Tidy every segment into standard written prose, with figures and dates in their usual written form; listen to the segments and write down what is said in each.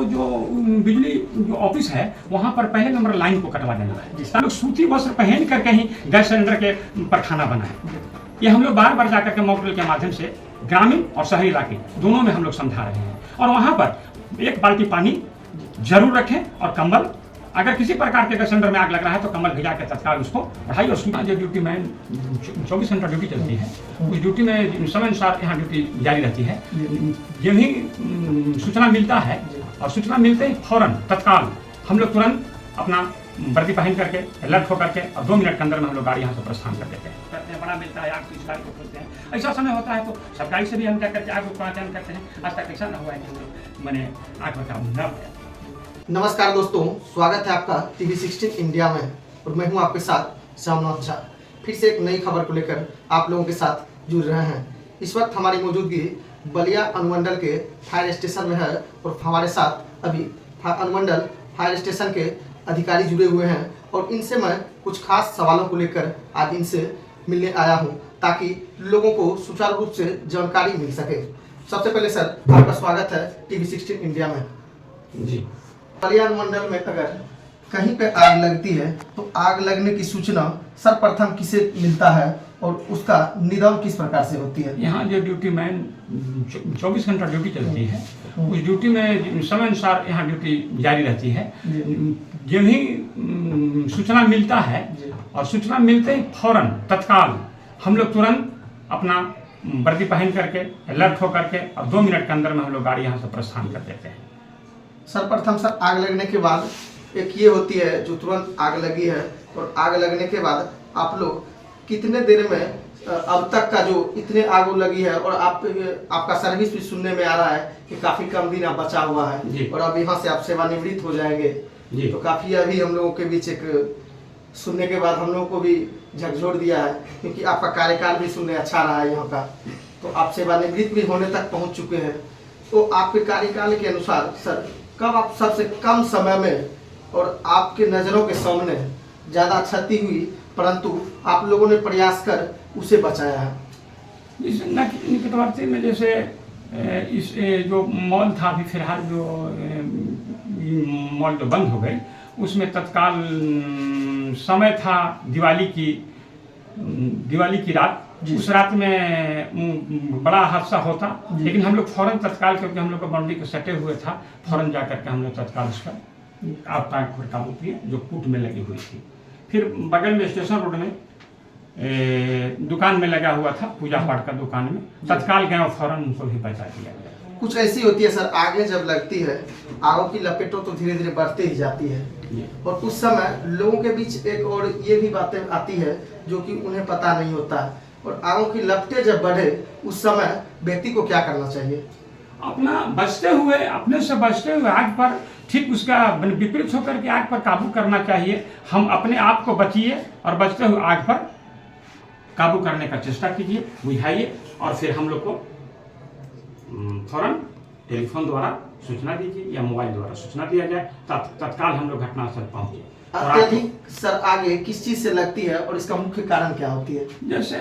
जो बिजली जो ऑफिस है वहाँ पर पहले नंबर लाइन को कटवा देना है। हम लोग सूती वस्त्र पहन करके ही गैस सिलेंडर के पर खाना बनाए। ये हम लोग बार बार जाकर के मॉक ड्रिल के माध्यम से ग्रामीण और शहरी इलाके दोनों में हम लोग समझा रहे हैं। और वहाँ पर एक बाल्टी पानी जरूर रखें और कंबल, अगर किसी प्रकार के गैस सिलेंडर में आग लग रहा है तो कंबल भिजा के तत्काल उसको बढ़ाई। और जो ड्यूटी मैन 24 घंटा ड्यूटी चलती है उस ड्यूटी में समय अनुसार यहाँ ड्यूटी जारी रहती है। जो भी सूचना मिलता है और सूचना मिलते ही फौरन तत्काल हम लोग तुरंत अपना वर्दी पहन करके अलर्ट होकर के और 2 मिनट के अंदर में हम लोग गाड़ी यहाँ से प्रस्थान कर देते हैं। बड़ा मिलता है आग तो इस गाड़ी को खोलते हैं। ऐसा समय होता है तो सरकारी से भी हम क्या करते हैं, आग को पहचान करते हैं। आज तक ऐसा ना हुआ है कि हम लोग मैंने आग पर काबू न पाया। नमस्कार दोस्तों, स्वागत है आपका टीवी 16 इंडिया में और मैं हूं आपके साथ श्यामनाथ झा। फिर से एक नई खबर को लेकर आप लोगों के साथ जुड़ रहे हैं। इस वक्त हमारी मौजूदगी बलिया अनुमंडल के फायर स्टेशन में है और हमारे साथ अभी अनुमंडल फायर स्टेशन के अधिकारी जुड़े हुए हैं और इनसे मैं कुछ खास सवालों को लेकर आज इनसे मिलने आया हूं ताकि लोगों को सुचारू रूप से जानकारी मिल सके। सबसे पहले सर, आपका स्वागत है टीवी 16 इंडिया में। जी, बलिया अनुमंडल में अगर कहीं पे आग लगती है तो आग लगने की सूचना सर्वप्रथम किसे मिलता है और उसका निदान किस प्रकार से होती है? यहाँ जो ड्यूटी मैन 24 घंटा ड्यूटी चलती है उस ड्यूटी में समय अनुसार यहाँ ड्यूटी जारी रहती है। जो भी सूचना मिलता है और सूचना मिलते ही फौरन तत्काल हम लोग तुरंत अपना वर्दी पहन करके अलर्ट होकर के और 2 मिनट के अंदर में हम लोग गाड़ी यहाँ से प्रस्थान कर देते हैं। सर्वप्रथम सर, आग लगने के बाद एक ये होती है जो तुरंत आग लगी है और आग लगने के बाद आप लोग कितने देर में अब तक का जो इतने आग लगी है और आपका सर्विस भी सुनने में आ रहा है कि काफ़ी कम दिन आप बचा हुआ है और अब यहाँ से आप सेवानिवृत्त हो जाएंगे, तो काफ़ी अभी हम लोगों के बीच एक सुनने के बाद हम लोगों को भी झकझोर दिया है क्योंकि आपका कार्यकाल भी सुनने अच्छा रहा है यहाँ का, तो आप सेवानिवृत्त भी होने तक पहुँच चुके हैं। तो आपके कार्यकाल के अनुसार सर कब आप सबसे कम समय में और आपके नज़रों के सामने ज़्यादा क्षति हुई परंतु आप लोगों ने प्रयास कर उसे बचाया है? इस निकटवर्ती में जैसे इस जो मॉल था, अभी फिलहाल जो मॉल जो बंद हो गई उसमें तत्काल समय था दिवाली की रात। उस रात में बड़ा हादसा होता, लेकिन हम लोग फौरन तत्काल, क्योंकि हम लोग का बाउंड्री को सटे हुए था, फौरन जा करके हम लोग तत्काल उस पर आग पर काबू किए जो कूट में लगी हुई थी। फिर बगल में स्टेशन रोड में दुकान में लगा हुआ था, पूजा पाठ का दुकान में, तत्काल गए और फौरन उनको भी बचा दिया गया। कुछ ऐसी होती है सर, आगे जब लगती है आगों की लपेटों तो धीरे धीरे बढ़ते ही जाती है और उस समय लोगों के बीच एक और ये भी बातें आती है जो कि उन्हें पता नहीं होता है और आगों की लपटें जब बढ़े उस समय व्यक्ति को क्या करना चाहिए? अपना बचते हुए, अपने से बचते हुए आग पर ठीक उसका विपरीत होकर के आग पर काबू करना चाहिए। हम अपने आप को बचिए और बचते हुए आग पर काबू करने का चेष्टा कीजिए, बुझाइए और फिर हम लोग को फौरन टेलीफोन द्वारा सूचना दीजिए या मोबाइल द्वारा सूचना दिया जाए, तत्काल हम लोग घटनास्थल पहुंचे। अत्यधिक सर आगे किस चीज से लगती है और इसका मुख्य कारण क्या होती है? जैसे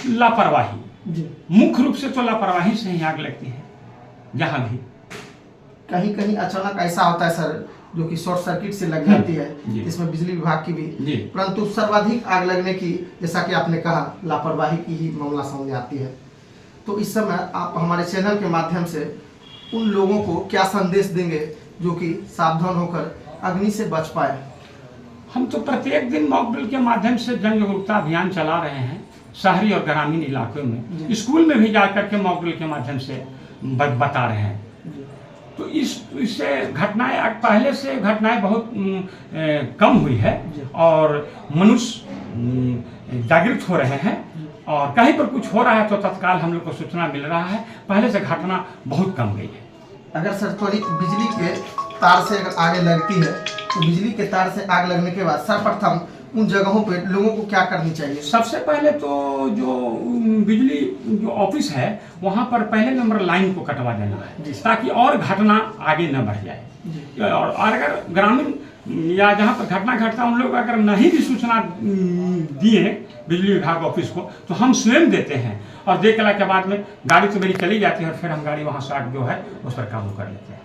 लापरवाही, मुख्य रूप से तो लापरवाही से ही आग लगती है। जहाँ भी कहीं कहीं अचानक ऐसा होता है सर जो कि शॉर्ट सर्किट से लग जाती है, इसमें बिजली विभाग की भी, परंतु सर्वाधिक आग लगने की, जैसा कि आपने कहा, लापरवाही की ही मामला सामने आती है। तो इस समय आप हमारे चैनल के माध्यम से उन लोगों को क्या संदेश देंगे जो कि सावधान होकर अग्नि से बच पाए? हम तो प्रत्येक दिन मॉक ड्रिल के माध्यम से जन जागरूकता अभियान चला रहे हैं शहरी और ग्रामीण इलाकों में। स्कूल में भी जाकर के मॉक ड्रिल के माध्यम से बता रहे हैं। तो इससे घटनाएं, पहले से घटनाएं बहुत कम हुई है और मनुष्य जागृत हो रहे हैं और कहीं पर कुछ हो रहा है तो तत्काल हम लोग को सूचना मिल रहा है। पहले से घटना बहुत कम गई है। अगर सर थोड़ी बिजली के तार से अगर आगे लगती है तो बिजली के तार से आग लगने के बाद सर्वप्रथम उन जगहों पे लोगों को क्या करनी चाहिए? सबसे पहले तो जो बिजली जो ऑफिस है वहाँ पर पहले नंबर लाइन को कटवा देना है ताकि और घटना आगे न बढ़ जाए। और अगर ग्रामीण या जहाँ पर घटना घटता उन लोग अगर नहीं भी सूचना दिए बिजली विभाग ऑफिस को तो हम स्वयं देते हैं और देने के बाद में गाड़ी तो मेरी चली जाती है और फिर हम गाड़ी वहाँ से आग जो है उस पर काबू कर लेते हैं।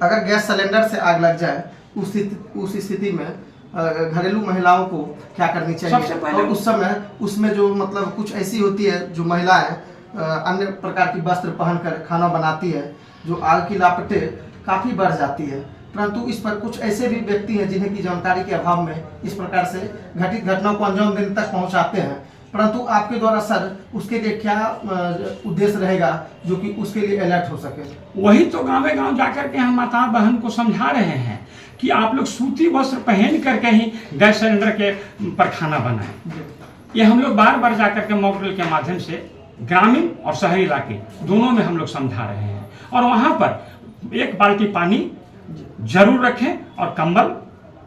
अगर गैस सिलेंडर से आग लग जाए उस स्थिति में घरेलू महिलाओं को क्या करनी चाहिए? सबसे पहले और उस समय उसमें जो मतलब कुछ ऐसी होती है जो महिलाएं अन्य प्रकार की वस्त्र पहनकर खाना बनाती है, जो आग की लापटें काफ़ी बढ़ जाती है, परंतु इस पर कुछ ऐसे भी व्यक्ति हैं जिन्हें की जानकारी के अभाव में इस प्रकार से घटित घटनाओं को अंजाम देने तक पहुंचाते हैं। परंतु आपके द्वारा सर उसके लिए क्या उद्देश्य रहेगा जो कि उसके लिए अलर्ट हो सके? वही तो गाँव जाकर के हम माता बहन को समझा रहे हैं कि आप लोग सूती वस्त्र पहन करके ही गैस सिलेंडर के पर खाना बनाएं। ये हम लोग बार बार जाकर के मॉक ड्रिल के माध्यम से ग्रामीण और शहरी इलाके दोनों में हम लोग समझा रहे हैं। और वहाँ पर 1 बाल्टी पानी जरूर रखें और कंबल,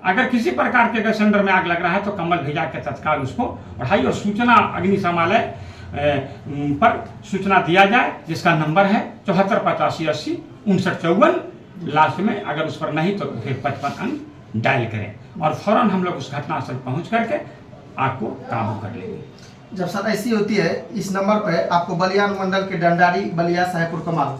अगर किसी प्रकार के गैस सिलेंडर में आग लग रहा है तो कंबल भिजा के तत्काल उसको बढ़ाई और सूचना अग्निशमालय पर सूचना दिया जाए, जिसका नंबर है 74 85 80 59 54। लास्ट में अगर उस पर नहीं तो फिर 55 अंक डायल करें और फौरन हम लोग उस घटनास्थल पहुंच करके आग को काबू कर लेंगे। जब सर ऐसी होती है इस नंबर पर आपको बलिया अनुमंडल के डंडारी, बलिया, साहेबपुर कमाल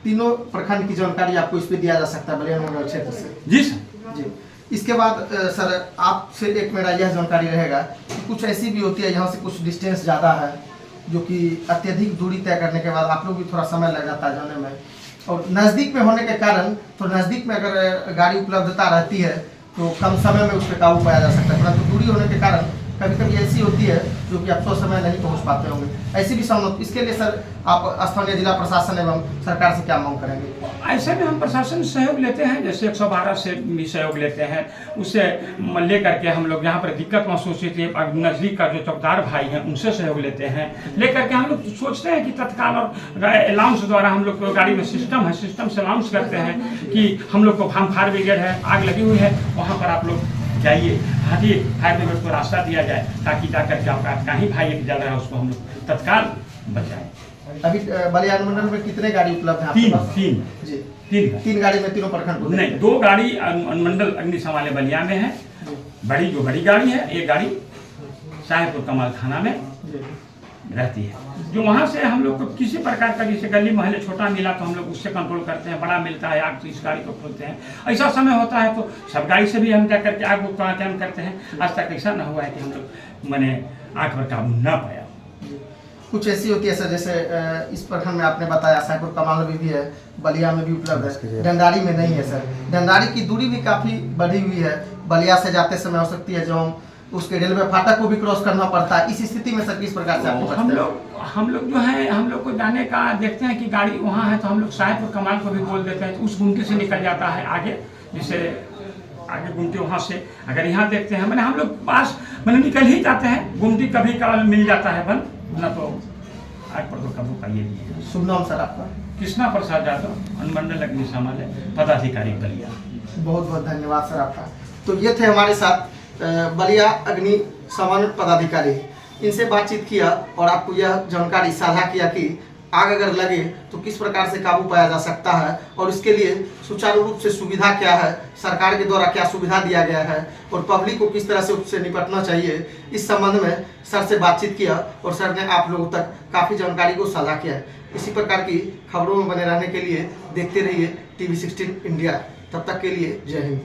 तीनों प्रखंड की जानकारी आपको इस पर दिया जा सकता है बलिया अनुमंडल क्षेत्र से। जी सर जी। इसके बाद सर आपसे एक मेरा यह जानकारी रहेगा कि कुछ ऐसी भी होती है यहाँ से कुछ डिस्टेंस ज़्यादा है, जो कि अत्यधिक दूरी तय करने के बाद आप लोग भी थोड़ा समय लग जाता है जाने में, और नज़दीक में होने के कारण तो नज़दीक में अगर गाड़ी उपलब्धता रहती है तो कम समय में उस पर काबू पाया जा सकता है, परंतु दूरी होने के कारण कभी कभी ऐसी होती है जो कि आप तो समय नहीं पहुंच पाते होंगे, ऐसी भी समझ। इसके लिए सर आप स्थानीय जिला प्रशासन एवं सरकार से क्या मांग करेंगे? ऐसे में हम प्रशासन सहयोग लेते हैं, जैसे 112 से भी सहयोग लेते हैं, उससे लेकर के हम लोग जहाँ पर दिक्कत महसूस होती है नज़दीक का जो चौकीदार भाई हैं उनसे सहयोग लेते हैं। लेकर के हम लोग सोचते हैं कि तत्काल और अलाउंस द्वारा हम लोग गाड़ी में सिस्टम है, सिस्टम से अलाउंस करते हैं कि हम लोग को फायर ब्रिगेड है, आग लगी हुई है, वहाँ पर आप लोग जाइए, हटिए, फायर ब्रिगेड को रास्ता दिया जाए ताकि जाकर के आपका कहीं भाई एक जल रहा है उसको हम लोग तत्काल बचाएं। अभी बलिया अनुमंडल में कितने गाड़ी उपलब्ध है? तीन गाड़ी में तीनों प्रखंड को नहीं, 2 गाड़ी अनुमंडल अग्निशमालय बलिया में है, बड़ी गाड़ी है, 1 गाड़ी साहेबपुर कमाल थाना में रहती है, जो वहाँ से हम लोग को किसी प्रकार का जैसे गली मोहल्ले छोटा मिला तो हम लोग उससे कंट्रोल करते हैं, बड़ा मिलता है आग तो इस गाड़ी को खोलते हैं। ऐसा समय होता है तो सब गाड़ी से भी हम जा करके आग को कायम करते हैं। आज तक ऐसा ना हुआ है कि हम लोग मैंने आग पर काबू ना पाया। कुछ ऐसी होती है सर, जैसे इस प्रखंड में आपने बताया साहेबपुर कमाल में भी है, बलिया में भी उपलब्ध है, डंडारी में नहीं है सर। डंडारी की दूरी भी काफ़ी बढ़ी हुई है, बलिया से जाते समय हो सकती है जो उसके रेलवे फाटक को भी क्रॉस करना पड़ता है। इस स्थिति में सर किस प्रकार से आपको हम लोग जो है हम लोग को जाने का देखते हैं कि गाड़ी वहाँ है तो हम लोग साहेबपुर कमाल को भी बोल देते हैं तो उस गुमटी से निकल जाता है आगे, जिससे आगे गुमटी वहाँ से अगर यहाँ देखते हैं मैंने हम लोग पास मैंने निकल ही जाते हैं, गुमटी कभी कभार मिल जाता है बंद, ना तो आग पर तो काबू पाइए नहीं। शुभ नाम सर आपका? कृष्णा प्रसाद यादव, अनुमंडल अग्निशमालय पदाधिकारी बलिया। बहुत बहुत धन्यवाद सर आपका। तो ये थे हमारे साथ बलिया अग्निशमन पदाधिकारी, इनसे बातचीत किया और आपको यह जानकारी साझा किया कि आग अगर लगे तो किस प्रकार से काबू पाया जा सकता है और इसके लिए सुचारू रूप से सुविधा क्या है, सरकार के द्वारा क्या सुविधा दिया गया है और पब्लिक को किस तरह से उससे निपटना चाहिए, इस संबंध में सर से बातचीत किया और सर ने आप लोगों तक काफ़ी जानकारी को साझा किया है। इसी प्रकार की खबरों में बने रहने के लिए देखते रहिए TV16 इंडिया। तब तक के लिए जय हिंद।